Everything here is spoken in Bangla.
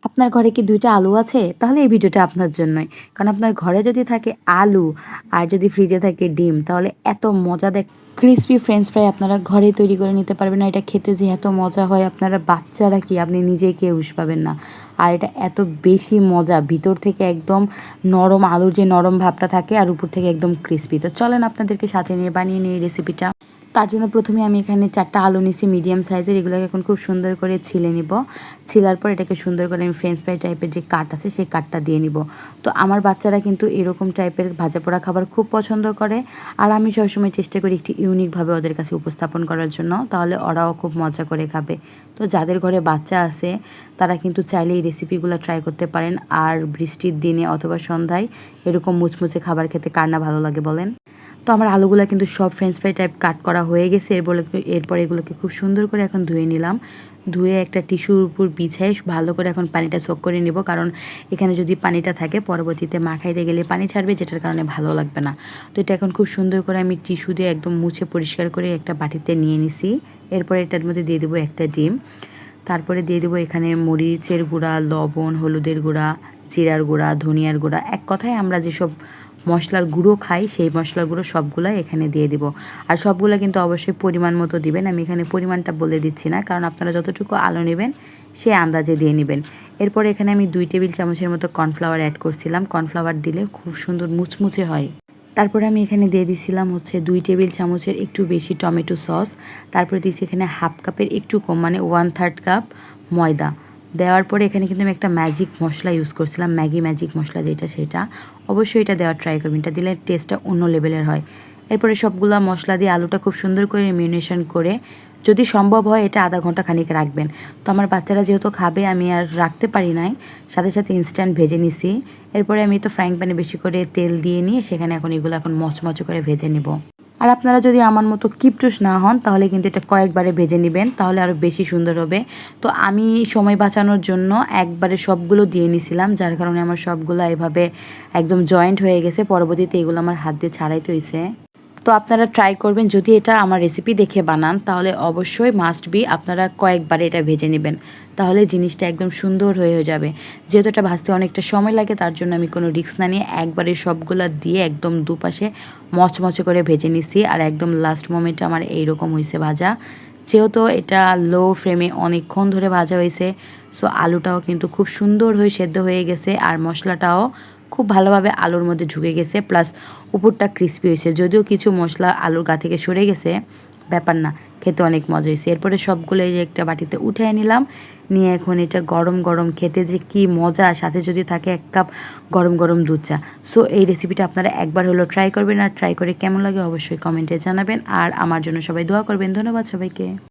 আপনার ঘরে কি ২ টা আলু আছে? তাহলে এই ভিডিওটা আপনার জন্যই। কারণ আপনার ঘরে যদি থাকে আলু আর যদি ফ্রিজে থাকে ডিম তাহলে এত মজাদার ক্রিসপি ফ্রেঞ্চ ফ্রাই আপনারা ঘরেই তৈরি করে নিতে পারবেন। আর এটা খেতে যে এত মজা হয় আপনারা বাচ্চারা কি আপনি নিজেই খেয়ে হুঁশ পাবেন না। আর এটা এত বেশি মজা ভিতর থেকে একদম নরম আলুর যে নরম ভাবটা থাকে আর উপর থেকে একদম ক্রিসপি। তো চলেন আপনাদেরকে সাথে নিয়ে বানিয়ে নিই এই রেসিপিটা। তার জন্য প্রথমে আমি এখানে 4টা আলু নিছি মিডিয়াম সাইজের, এগুলোকে এখন খুব সুন্দর করে ছিলে নিব। ছিলার পর এটাকে সুন্দর করে আমি ফ্রেঞ্চ ফ্রাই টাইপের যে কাট আছে সেই কাটটা দিয়ে নিব। তো আমার বাচ্চারা কিন্তু এরকম টাইপের ভাজা পোড়া খাবার খুব পছন্দ করে, আর আমি সবসময় চেষ্টা করি একটি ইউনিকভাবে ওদের কাছে উপস্থাপন করার জন্য, তাহলে ওরাও খুব মজা করে খাবে। তো যাদের ঘরে বাচ্চা আছে তারা কিন্তু চাইলে এই রেসিপিগুলো ট্রাই করতে পারেন। আর বৃষ্টির দিনে অথবা সন্ধ্যায় এরকম মুচমুচে খাবার খেতে কার না ভালো লাগে বলেন। তো আমার আলুগুলো কিন্তু সব ফ্রেঞ্চ ফ্রাই টাইপ কাট করা হয়ে গেছে। এরপর এগুলোকে খুব সুন্দর করে এখন ধুয়ে নিলাম। ধুয়ে একটা টিস্যুর উপর বিছাই ভালো করে এখন পানিটা সোক করে নিব, কারণ এখানে যদি পানিটা থাকে পরবর্তীতে মাখাইতে গেলে পানি ছাড়বে, যেটার কারণে ভালো লাগবে না। তো এটা এখন খুব সুন্দর করে আমি টিস্যু দিয়ে একদম মুছে পরিষ্কার করে একটা বাটিতে নিয়ে নিছি। এরপর এটার মধ্যে দিয়ে দেবো একটা ডিম। তারপরে দিয়ে দেবো এখানে মরিচের গুঁড়া, লবণ, হলুদের গুঁড়া, জিরার গুঁড়া, ধনিয়ার গুঁড়া, এক কথায় আমরা যেসব মশলার গুঁড়ো খাই সেই মশলার গুঁড়ো সবগুলাই এখানে দিয়ে দিব। আর সবগুলো কিন্তু অবশ্যই পরিমাণ মতো দিবেন। আমি এখানে পরিমাণটা বলে দিচ্ছি না, কারণ আপনারা যতটুকু আলু নেবেন সেই আন্দাজে দিয়ে নেবেন। এরপর এখানে আমি 2 টেবিল চামচের মতো কর্নফ্লাওয়ার অ্যাড করছিলাম। কর্নফ্লাওয়ার দিলে খুব সুন্দর মুচমুচে হয়। তারপরে আমি এখানে দিয়ে দিছিলাম হচ্ছে 2 টেবিল চামচের একটু বেশি টমেটো সস। তারপরে দিয়েছি এখানে হাফ কাপের একটু কম, মানে 1/3 কাপ ময়দা। দেওয়ার পরে এখানে কিন্তু আমি একটা ম্যাজিক মশলা ইউজ করছিলাম, ম্যাগি ম্যাজিক মশলা যেটা, সেটা অবশ্যই এটা দেওয়ার ট্রাই করবেন। এটা দিলে টেস্টটা অন্য লেভেলের হয়। এরপরে সবগুলা মশলা দিয়ে আলুটা খুব সুন্দর করে ম্যারিনেশন করে, যদি সম্ভব হয় এটা আধা ঘন্টা খানিক রাখবেন। তো আমার বাচ্চারা যেহেতু খাবে আমি আর রাখতে পারি নাই, সাথে সাথে ইনস্ট্যান্ট ভেজে নিছি। এরপরে আমি তো ফ্রাইং প্যানে বেশি করে তেল দিয়ে নিয়ে সেখানে এখন এগুলো এখন মচমচে করে ভেজে নিব। আর আপনারা যদি আমার মতো কিপটুস না হন তাহলে কিন্তু এটা কয়েকবারে ভেজে নেবেন, তাহলে আরও বেশি সুন্দর হবে। তো আমি সময় বাঁচানোর জন্য একবারে সবগুলো দিয়ে নিছিলাম, যার কারণে আমার সবগুলো এভাবে একদম জয়েন্ট হয়ে গেছে। পরবর্তীতে এগুলো আমার হাত দিয়ে ছাড়াইতে হয়েছে। তো আপনারা ট্রাই করবেন, যদি এটা আমার রেসিপি দেখে বানান তাহলে অবশ্যই মাস্ট বি আপনারা কয়েকবারে এটা ভেজে নেবেন, তাহলে জিনিসটা একদম সুন্দর হয়ে যাবে। যেহেতু এটা ভাজতে অনেকটা সময় লাগে তার জন্য আমি কোনো রিস্ক না নিয়ে একবারে সবগুলো দিয়ে একদম দুপাশে মচমচে করে ভেজে নিছি। আর একদম লাস্ট মোমেন্টে আমার এইরকম হয়েছে ভাজা। যেহেতু এটা লো ফ্লেমে অনেকক্ষণ ধরে ভাজা হয়েছে, সো আলুটাও কিন্তু খুব সুন্দর হয়ে সেদ্ধ হয়ে গেছে, আর মশলাটাও খুব ভালোভাবে আলুর মধ্যে ঢুকে গেছে, প্লাস উপরটা ক্রিস্পি হয়েছে। যদিও কিছু মশলা আলুর গা থেকে সরে গেছে, ব্যাপার না, খেতে অনেক মজা হয়েছে। এরপরে সবগুলো এই যে একটা বাটিতে উঠিয়ে নিলাম, নিয়ে এখন এটা গরম গরম খেতে যে কি মজা, সাথে যদি থাকে 1 কাপ গরম গরম দুধ চা। সো এই রেসিপিটা আপনারা একবার হলো ট্রাই করবেন, আর ট্রাই করে কেমন লাগে অবশ্যই কমেন্টে জানাবেন। আর আমার জন্য সবাই দোয়া করবেন। ধন্যবাদ সবাইকে।